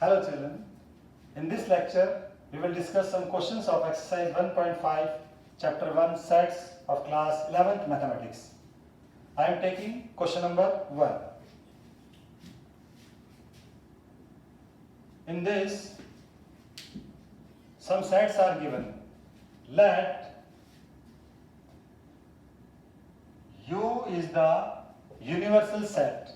Hello children, in this lecture we will discuss some questions of exercise 1.5 chapter 1 sets of class 11th mathematics. I am taking question number 1. In this some sets are given. Let U is the universal set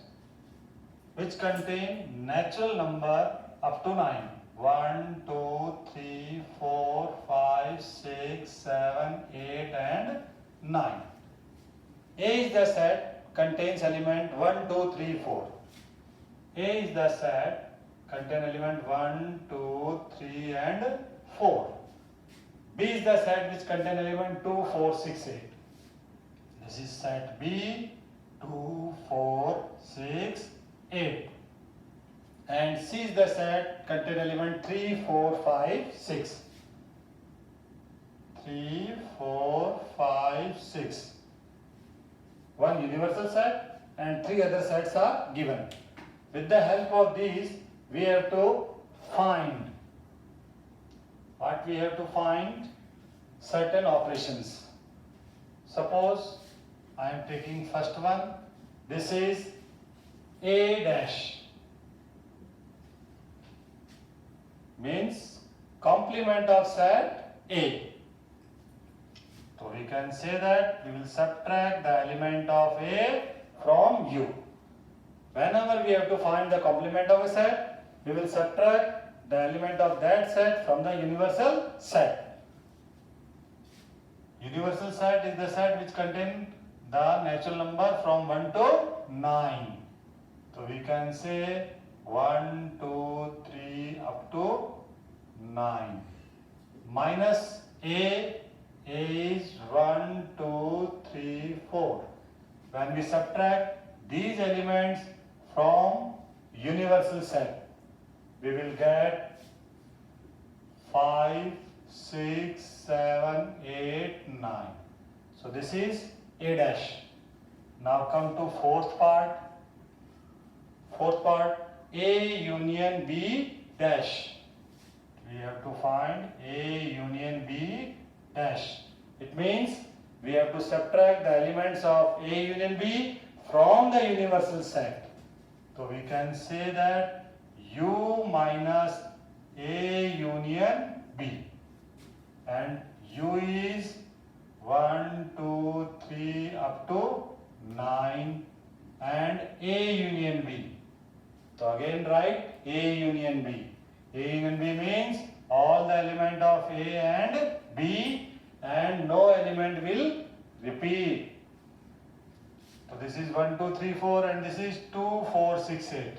which contain natural number up to 9. 1, 2, 3, 4, 5, 6, 7, 8 and 9. A is the set contains element 1, 2, 3, 4. A is the set contain element 1, 2, 3 and 4. B is the set which contain element 2, 4, 6, 8. This is set B, 2, 4, 6, 8. And C is the set contain element 3, 4, 5, 6. 3, 4, 5, 6. One universal set and 3 other sets are given. With the help of these, we have to find. What we have to find? Certain operations. Suppose I am taking first one. This is A dash. Means complement of set A. So we can say that we will subtract the element of A from U. Whenever we have to find the complement of a set, we will subtract the element of that set from the universal set. Universal set is the set which contains the natural number from 1 to 9. So we can say 1, 2, 3 up to 9. Minus A is 1, 2, 3, 4. When we subtract these elements from universal set, we will get 5, 6, 7, 8, 9. So this is A dash. Now come to fourth part. Fourth part, A union B dash. We have to find A union B dash. It means we have to subtract the elements of A union B from the universal set. So we can say that U minus A union B. And U is 1, 2, 3 up to 9 and A union B. So again write A union B. A union B means all the element of A and B and no element will repeat. So this is 1, 2, 3, 4 and this is 2, 4, 6, 8.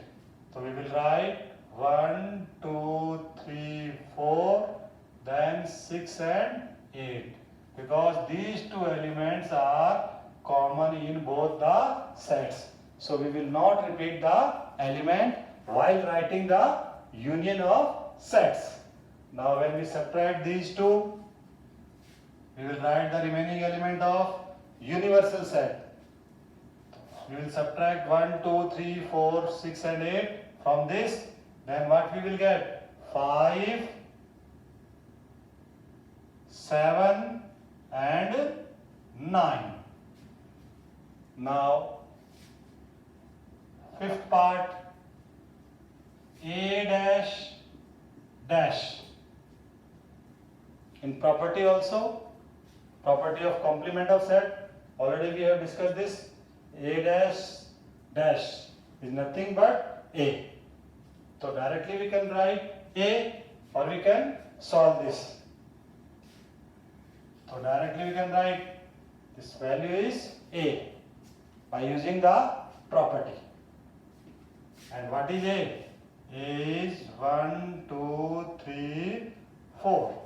So we will write 1, 2, 3, 4 then 6 and 8 because these two elements are common in both the sets. So we will not repeat the element while writing the union of sets. Now when we subtract these two, we will write the remaining element of universal set. We will subtract 1, 2, 3, 4, 6 and 8 from this. Then what we will get? 5, 7 and 9. Now fifth part, A dash dash. In property also, property of complement of set, already we have discussed this. A dash dash is nothing but A. So directly we can write A or we can solve this. So directly we can write this value is A by using the property. And what is A? A is 1, 2, 3, 4.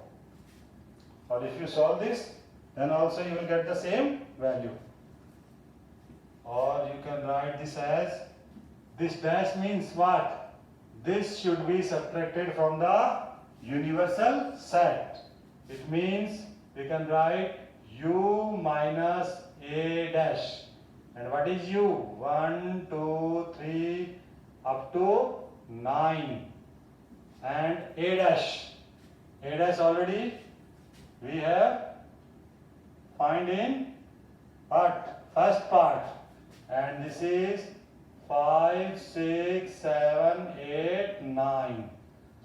Or if you solve this, then also you will get the same value. Or you can write this as, this dash means what? This should be subtracted from the universal set. It means we can write U minus A dash. And what is U? 1, 2, 3 up to 9. and A dash. A dash already we have find in what? First part, and this is 5, 6, 7, 8, 9.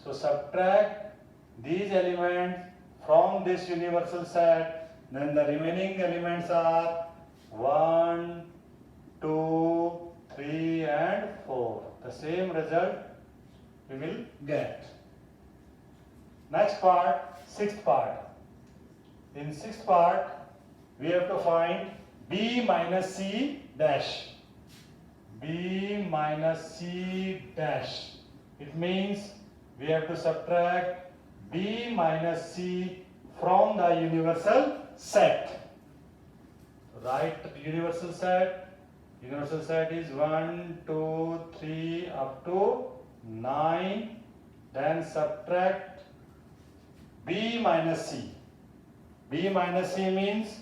So subtract these elements from this universal set, then the remaining elements are 1, 2, 3 and 4. The same result we will get. Next part, sixth part. In sixth part, we have to find B minus C dash. B minus C dash. It means we have to subtract B minus C from the universal set. Write universal set. Universal set is 1, 2, 3 up to 9. Then subtract B minus C. B minus C means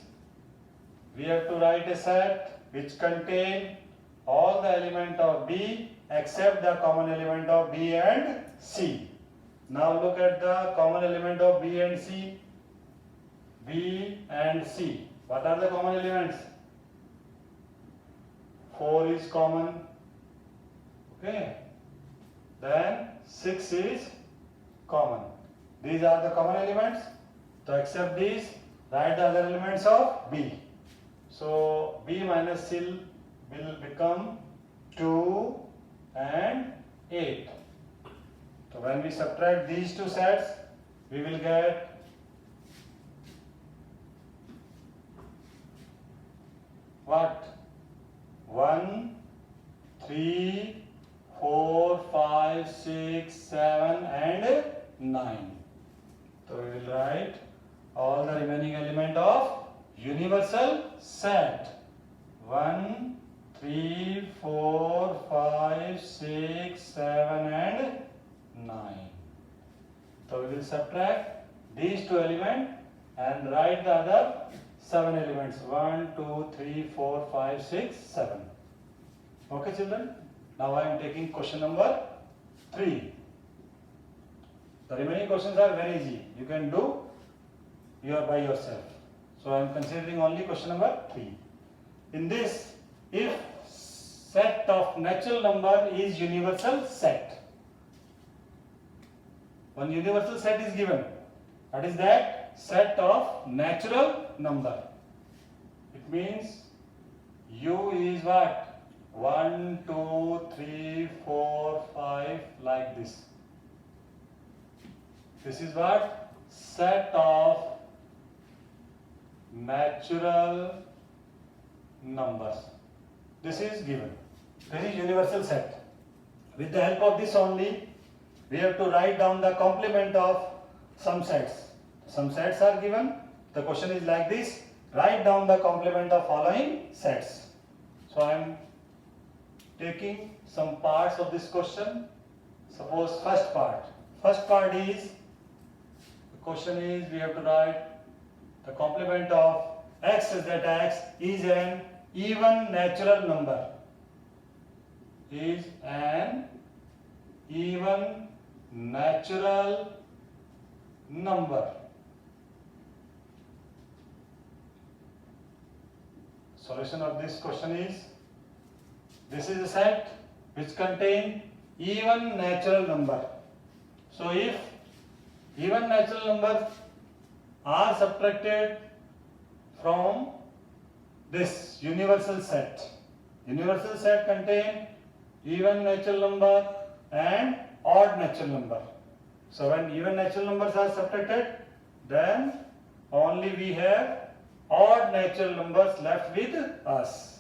we have to write a set which contain all the element of B except the common element of B and C. Now look at the common element of B and C. B and C. What are the common elements? 4 is common. Okay. Then 6 is common. These are the common elements. To accept these, write the other elements of B. So B minus C will become 2 and 8. So when we subtract these two sets, we will get what? 1, 3, 4, 5, 6, 7 and 9. So we will write all the remaining element of universal set. 1, 3, 4, 5, 6, 7 and 9. So we will subtract these two elements and write the other 7 elements. 1, 2, 3, 4, 5, 6, 7. Okay children? Now I am taking question number 3. The remaining questions are very easy. You can do by yourself. So I am considering only question number 3. In this, if set of natural number is universal set, one universal set is given. That is that set of natural number. It means U is what? 1, 2, 3, 4, 5 like this. This is what? Set of natural numbers. This is given. This is universal set. With the help of this only, we have to write down the complement of some sets. Some sets are given. The question is like this. Write down the complement of following sets. So I am taking some parts of this question. Suppose first part. First part is, the question is we have to write the complement of x is that x is an even natural number. Is an even natural number. Solution of this question is, this is a set which contain even natural number. So if even natural numbers are subtracted from this universal set. Universal set contain even natural number and odd natural number. So when even natural numbers are subtracted, then only we have odd natural numbers left with us.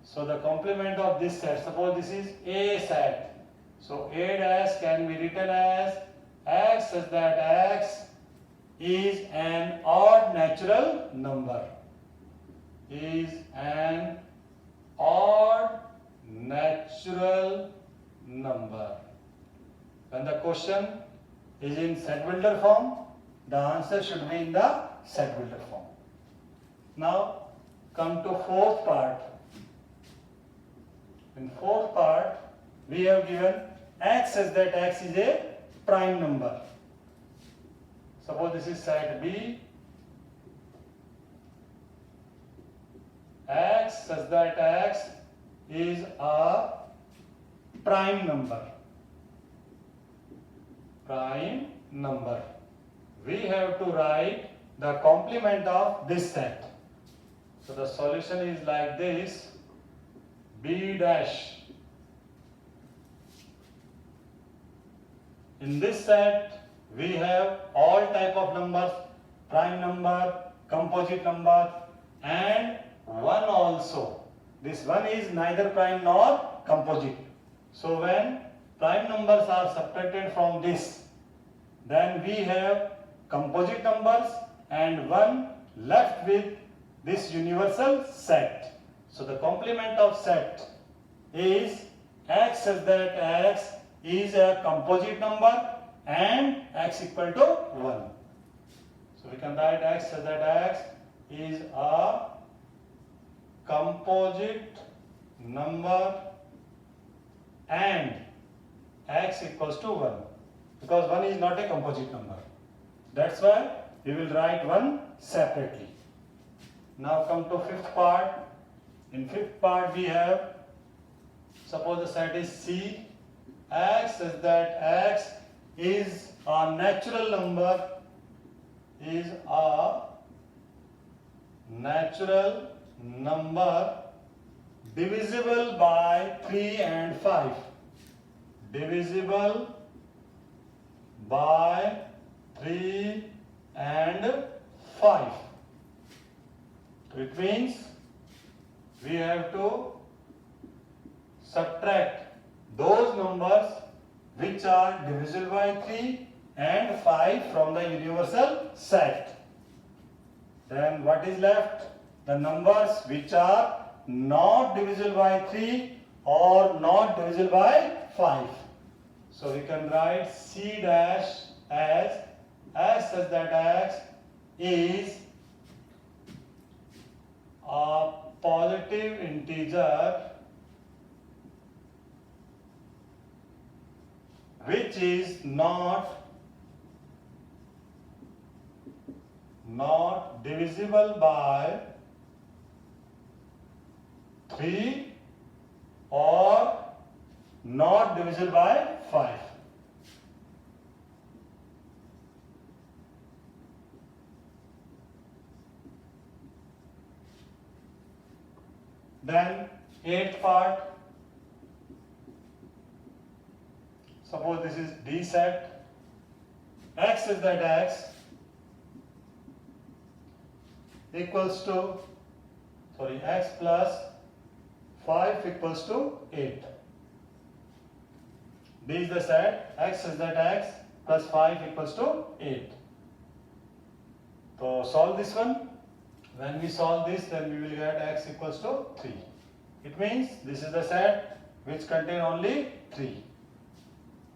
So the complement of this set, suppose this is A set. So A dash can be written as x such that x is an odd natural number. Is an odd natural number. When the question is in set builder form, the answer should be in the set builder form. Now come to fourth part. In fourth part, we have given x as that x is a prime number. Suppose this is set B, x such that x is a prime number. Prime number. We have to write the complement of this set. So the solution is like this: B dash. In this set, we have all type of numbers: prime number, composite number, and 1 also. This 1 is neither prime nor composite. So when prime numbers are subtracted from this, then we have composite numbers and 1 left with this universal set. So the complement of set is x such that x is a composite number and x equal to 1. So we can write x such that x is a composite number and x equals to 1, because 1 is not a composite number. That's why we will write 1 separately. Now come to fifth part. In fifth part we have, suppose the set is C, x such that x is a natural number, is a natural number divisible by 3 and 5. Divisible by 3 and 5. It means we have to subtract those numbers which are divisible by 3 and 5 from the universal set. Then what is left? The numbers which are not divisible by 3 or not divisible by 5. So we can write C dash as x such that x is a positive integer which is not divisible by 3 or not divisible by 5. Then eighth part, suppose this is D set, x is that x equals to, x plus 5 equals to 8. D is the set, x is that x plus 5 equals to 8. So solve this one. When we solve this, then we will get x equals to 3. It means this is the set which contain only 3.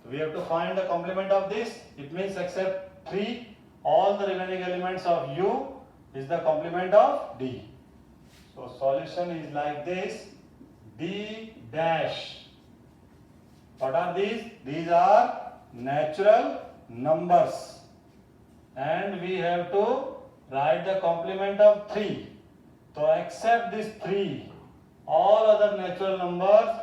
So we have to find the complement of this. It means except 3, all the remaining elements of U is the complement of D. So solution is like this: D dash. What are these? These are natural numbers. And we have to write the complement of 3. So except this 3, all other natural numbers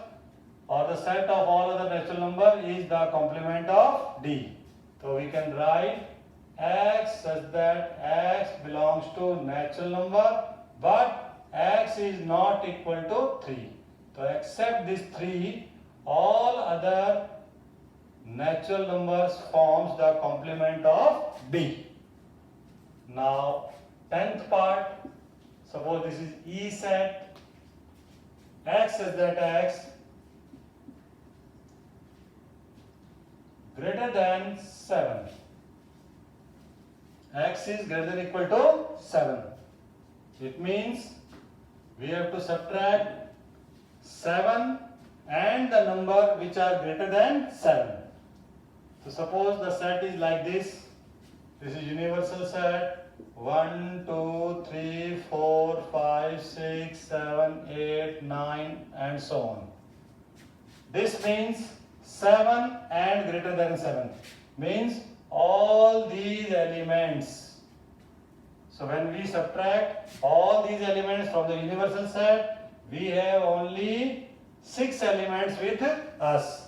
or the set of all other natural numbers is the complement of D. So we can write x such that x belongs to natural number, but x is not equal to 3. So except this 3, all other natural numbers forms the complement of D. Now 10th part, suppose this is E set, x such that x greater than 7. X is greater than or equal to 7. It means we have to subtract 7 and the number which are greater than 7. So suppose the set is like this. This is universal set. 1, 2, 3, 4, 5, 6, 7, 8, 9 and so on. This means 7 and greater than 7. means all these elements. So when we subtract all these elements from the universal set, we have only 6 elements with us.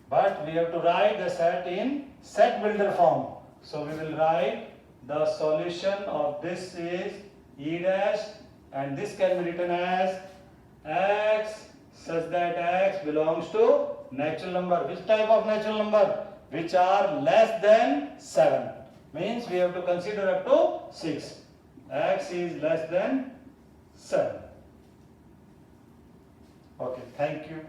But we have to write the set in set builder form. So we will write the solution of this is E dash, and this can be written as x such that x belongs to natural number. Which type of natural number? Which are less than 7. Means we have to consider up to 6. X is less than 7. Okay, thank you.